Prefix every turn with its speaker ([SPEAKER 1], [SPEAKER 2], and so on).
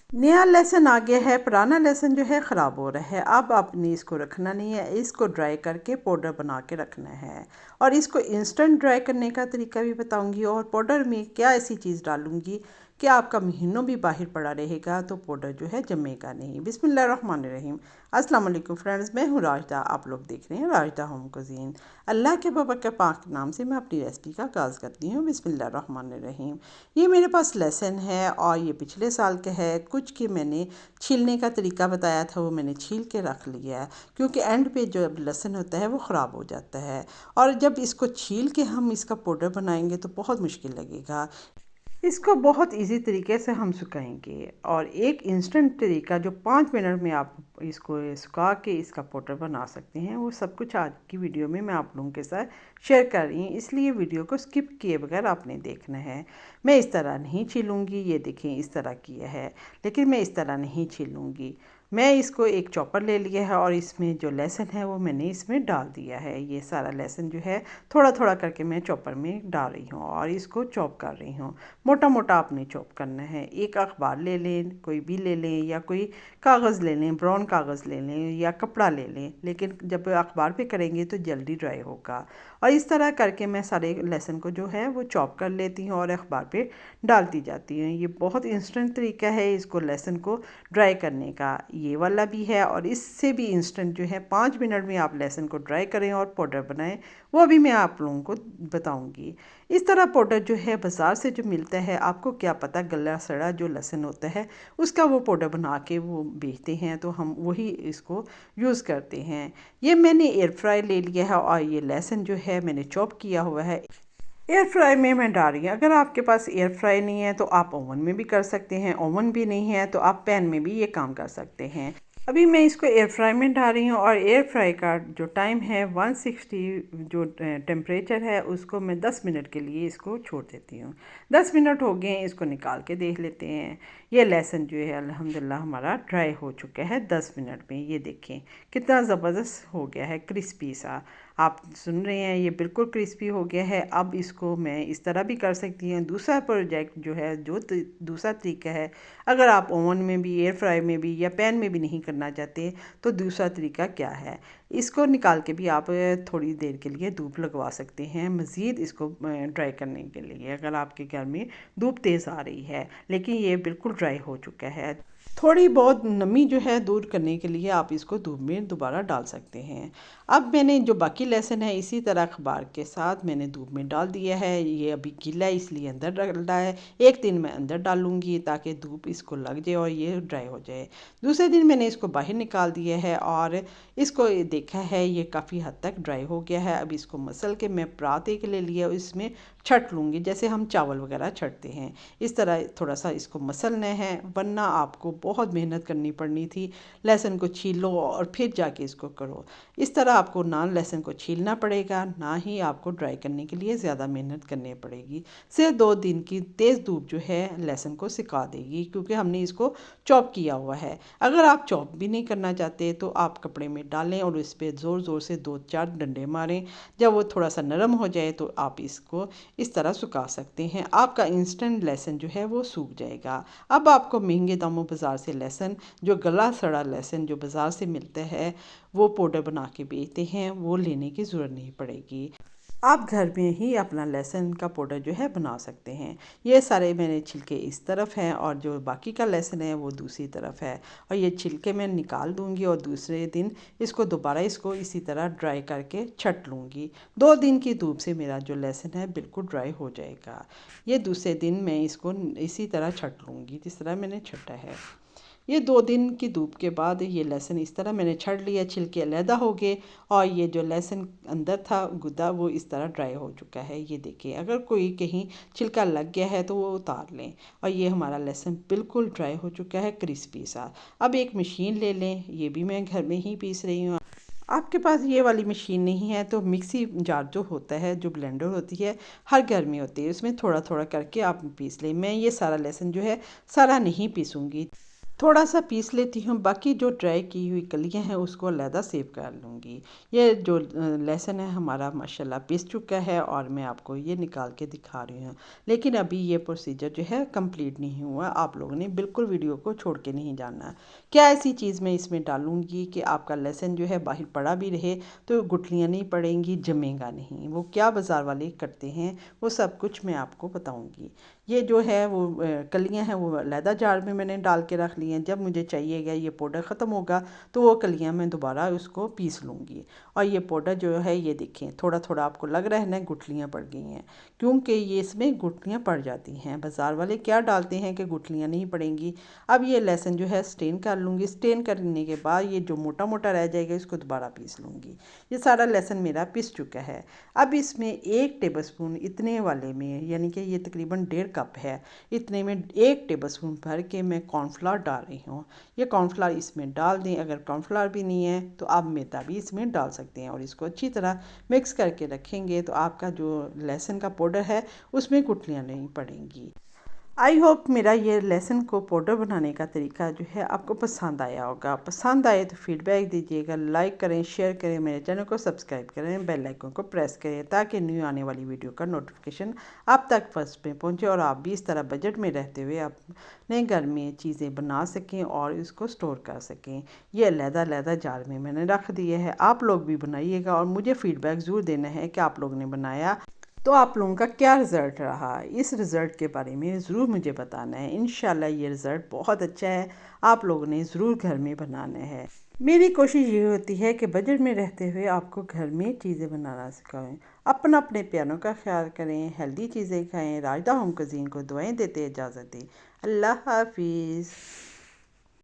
[SPEAKER 1] नया लेसन आ गया है, पुराना लेसन जो है ख़राब हो रहा है। अब आपने इसको रखना नहीं है, इसको ड्राई करके पाउडर बना के रखना है। और इसको इंस्टेंट ड्राई करने का तरीका भी बताऊंगी, और पाउडर में क्या ऐसी चीज़ डालूंगी कि आपका महीनों भी बाहर पड़ा रहेगा, तो पाउडर जो है जमेगा नहीं। बिस्मिल्लाहिर्रहमानिर्रहीम। अस्सलाम वालेकुम फ्रेंड्स, मैं हूँ राजदा। आप लोग देख रहे हैं राजदा होम कुज़ीन। अल्लाह के के पाक नाम से मैं अपनी रेसिपी का आगाज़ करती हूँ। बिस्मिल्लाहिर्रहमानिर्रहीम। ये मेरे पास लहसुन है और ये पिछले साल का है। कुछ की मैंने छीलने का तरीका बताया था, वो मैंने छील के रख लिया है, क्योंकि एंड पे जो लहसुन होता है वो ख़राब हो जाता है। और जब इसको छील के हम इसका पाउडर बनाएंगे तो बहुत मुश्किल लगेगा। इसको बहुत इजी तरीके से हम सुखाएंगे, और एक इंस्टेंट तरीका जो 5 मिनट में आप इसको सुखा के इसका पाउडर बना सकते हैं, वो सब कुछ आज की वीडियो में मैं आप लोगों के साथ शेयर कर रही हूँ। इसलिए वीडियो को स्किप किए बगैर आपने देखना है। मैं इस तरह नहीं छीलूँगी, ये देखें इस तरह किया है, लेकिन मैं इस तरह नहीं छीलूँगी। मैं इसको एक चॉपर ले लिया है और इसमें जो लहसुन है वो मैंने इसमें डाल दिया है। ये सारा लहसुन जो है थोड़ा थोड़ा करके मैं चॉपर में डाल रही हूँ और इसको चॉप कर रही हूँ। मोटा मोटा आपने चॉप करना है। एक अखबार ले लें, कोई भी ले लें, या कोई कागज़ ले लें, ब्राउन कागज़ ले लें या कपड़ा ले लें, लेकिन जब अखबार पे करेंगे तो जल्दी ड्राई होगा। और इस तरह करके मैं सारे लहसुन को जो है वो चॉप कर लेती हूँ और अखबार पे डालती जाती हूँ। ये बहुत इंस्टेंट तरीका है इसको लहसुन को ड्राई करने का। ये वाला भी है, और इससे भी इंस्टेंट जो है 5 मिनट में आप लहसुन को ड्राई करें और पाउडर बनाएं, वो भी मैं आप लोगों को बताऊंगी। इस तरह पाउडर जो है बाज़ार से जो मिलता है, आपको क्या पता गला सड़ा जो लहसुन होता है उसका वो पाउडर बना के वो बेचते हैं, तो हम वही इसको यूज़ करते हैं। ये मैंने एयर फ्राई ले लिया है और ये लहसुन जो है मैंने चॉप किया हुआ है, एयर फ्राई में मैं डाल रही हूँ। अगर आपके पास एयर फ्राई नहीं है तो आप ओवन में भी कर सकते हैं, ओवन भी नहीं है तो आप पैन में भी ये काम कर सकते हैं। अभी मैं इसको एयर फ्राई में डाल रही हूँ, और एयर फ्राई का जो टाइम है 160 जो टेम्परेचर है उसको मैं 10 मिनट के लिए इसको छोड़ देती हूँ। 10 मिनट हो गए हैं, इसको निकाल के देख लेते हैं। ये लहसुन जो है अल्हम्दुलिल्लाह हमारा ड्राई हो चुका है 10 मिनट में। ये देखें कितना ज़बरदस्त हो गया है, क्रिस्पी सा। आप सुन रहे हैं, ये बिल्कुल क्रिस्पी हो गया है। अब इसको मैं इस तरह भी कर सकती हूँ। दूसरा प्रोजेक्ट जो है, जो दूसरा तरीका है, अगर आप ओवन में भी, एयर फ्राई में भी या पैन में भी नहीं करना चाहते तो दूसरा तरीका क्या है, इसको निकाल के भी आप थोड़ी देर के लिए धूप लगवा सकते हैं मज़ीद इसको ड्राई करने के लिए, अगर आपके घर में धूप तेज़ आ रही है। लेकिन ये बिल्कुल ड्राई हो चुका है। थोड़ी बहुत नमी जो है दूर करने के लिए आप इसको धूप में दोबारा डाल सकते हैं। अब मैंने जो बाकी लहसुन है इसी तरह अखबार के साथ मैंने धूप में डाल दिया है। ये अभी गीला है इसलिए अंदर डाला है। एक दिन मैं अंदर डालूंगी ताकि धूप इसको लग जाए और ये ड्राई हो जाए। दूसरे दिन मैंने इसको बाहर निकाल दिया है और इसको देखा है ये काफ़ी हद तक ड्राई हो गया है। अब इसको मसल के मैं पराते के लिए लिया, इसमें छट लूँगी जैसे हम चावल वगैरह छटते हैं। इस तरह थोड़ा सा इसको मसलना है, वरना आपको बहुत मेहनत करनी पड़नी थी। लहसुन को छीलो और फिर जाके इसको करो। इस तरह आपको ना लहसुन को छीलना पड़ेगा, ना ही आपको ड्राई करने के लिए ज़्यादा मेहनत करनी पड़ेगी। सिर्फ 2 दिन की तेज़ धूप जो है लहसुन को सिका देगी, क्योंकि हमने इसको चॉप किया हुआ है। अगर आप चॉप भी नहीं करना चाहते तो आप कपड़े में डालें और इस पर ज़ोर ज़ोर से 2-4 डंडे मारें। जब वो थोड़ा सा नरम हो जाए तो आप इसको इस तरह सुखा सकते हैं। आपका इंस्टेंट लहसुन जो है वो सूख जाएगा। अब आपको महंगे दामों बाज़ार से लहसुन, जो गला सड़ा लहसुन जो बाज़ार से मिलता है वो पाउडर बना के बेचते हैं, वो लेने की ज़रूरत नहीं पड़ेगी। आप घर में ही अपना लहसुन का पाउडर जो है बना सकते हैं। ये सारे मेरे छिलके इस तरफ हैं और जो बाकी का लहसुन है वो दूसरी तरफ है, और ये छिलके मैं निकाल दूंगी और दूसरे दिन इसको दोबारा इसको इसी तरह ड्राई करके छट लूँगी। 2 दिन की धूप से मेरा जो लहसुन है बिल्कुल ड्राई हो जाएगा। ये दूसरे दिन मैं इसको इसी तरह छट लूँगी जिस तरह मैंने छटा है। ये 2 दिन की धूप के बाद ये लहसुन इस तरह मैंने छड़ लिया, छिलके अलहदा हो गए, और ये जो लहसुन अंदर था गुदा वो इस तरह ड्राई हो चुका है। ये देखिए, अगर कोई कहीं छिलका लग गया है तो वो उतार लें। और ये हमारा लहसुन बिल्कुल ड्राई हो चुका है, क्रिस्पी सा। अब एक मशीन ले लें, ये भी मैं घर में ही पीस रही हूँ। आपके पास ये वाली मशीन नहीं है तो मिक्सी जार जो होता है, जो ब्लेंडर होती है, हर घर में होती है, उसमें थोड़ा थोड़ा करके आप पीस लें। मैं ये सारा लहसुन जो है सारा नहीं पीसूँगी। थोड़ा सा पीस लेती हूँ, बाकी जो ड्राई की हुई कलियाँ हैं उसको अलहदा सेव कर लूँगी। ये जो लहसुन है हमारा माशाल्लाह पिस चुका है और मैं आपको ये निकाल के दिखा रही हूँ। लेकिन अभी ये प्रोसीजर जो है कंप्लीट नहीं हुआ, आप लोगों ने बिल्कुल वीडियो को छोड़ के नहीं जाना। क्या ऐसी चीज़ मैं इसमें डालूँगी कि आपका लहसुन जो है बाहर पड़ा भी रहे तो गुठलियाँ नहीं पड़ेंगी, जमेगा नहीं। वो क्या बाज़ार वाले करते हैं वो सब कुछ मैं आपको बताऊँगी। ये जो है वो कलियाँ हैं वो अलहदा जार में मैंने डाल के रख ली हैं। जब मुझे चाहिएगा ये पाउडर ख़त्म होगा तो वो कलियाँ मैं दोबारा उसको पीस लूँगी। और ये पाउडर जो है ये देखें थोड़ा थोड़ा आपको लग रहा है ना गुठलियाँ पड़ गई हैं, क्योंकि ये इसमें गुठलियाँ पड़ जाती हैं। बाज़ार वाले क्या डालते हैं कि गुठलियाँ नहीं पड़ेंगी। अब ये लहसुन जो है स्टेन कर लूँगी। स्टेन करने के बाद ये जो मोटा मोटा रह जाएगा इसको दोबारा पीस लूँगी। ये सारा लहसुन मेरा पिस चुका है। अब इसमें 1 टेबलस्पून इतने वाले में, यानी कि ये तकरीबन 1.5 कप है, इतने में 1 टेबलस्पून भर के मैं कॉर्नफ्लावर डाल रही हूँ। ये कॉर्नफ्लावर इसमें डाल दें। अगर कॉर्नफ्लावर भी नहीं है तो आप मैदा भी इसमें डाल सकते हैं और इसको अच्छी तरह मिक्स करके रखेंगे तो आपका जो लहसुन का पाउडर है उसमें गुठलियाँ नहीं पड़ेंगी। आई होप मेरा ये लेसन को पाउडर बनाने का तरीका जो है आपको पसंद आया होगा। पसंद आए तो फीडबैक दीजिएगा, लाइक करें, शेयर करें, मेरे चैनल को सब्सक्राइब करें, बेल आइकन को प्रेस करें ताकि न्यू आने वाली वीडियो का नोटिफिकेशन आप तक फर्स्ट में पहुंचे और आप भी इस तरह बजट में रहते हुए अपने घर में चीज़ें बना सकें और इसको स्टोर कर सकें। ये अलहदा जार में मैंने रख दिए है। आप लोग भी बनाइएगा और मुझे फ़ीडबैक ज़रूर देना है कि आप लोगों ने बनाया तो आप लोगों का क्या रिज़ल्ट रहा। इस रिज़ल्ट के बारे में ज़रूर मुझे बताना है। इंशाल्लाह ये रिज़ल्ट बहुत अच्छा है, आप लोगों ने ज़रूर घर में बनाना है। मेरी कोशिश ये होती है कि बजट में रहते हुए आपको घर में चीज़ें बनाना सिखाएं। अपना अपने प्यारों का ख्याल करें, हेल्दी चीज़ें खाएं। राजदा होम कुज़ीन को दुआएं देते इजाज़त दें। अल्लाह हाफिज़।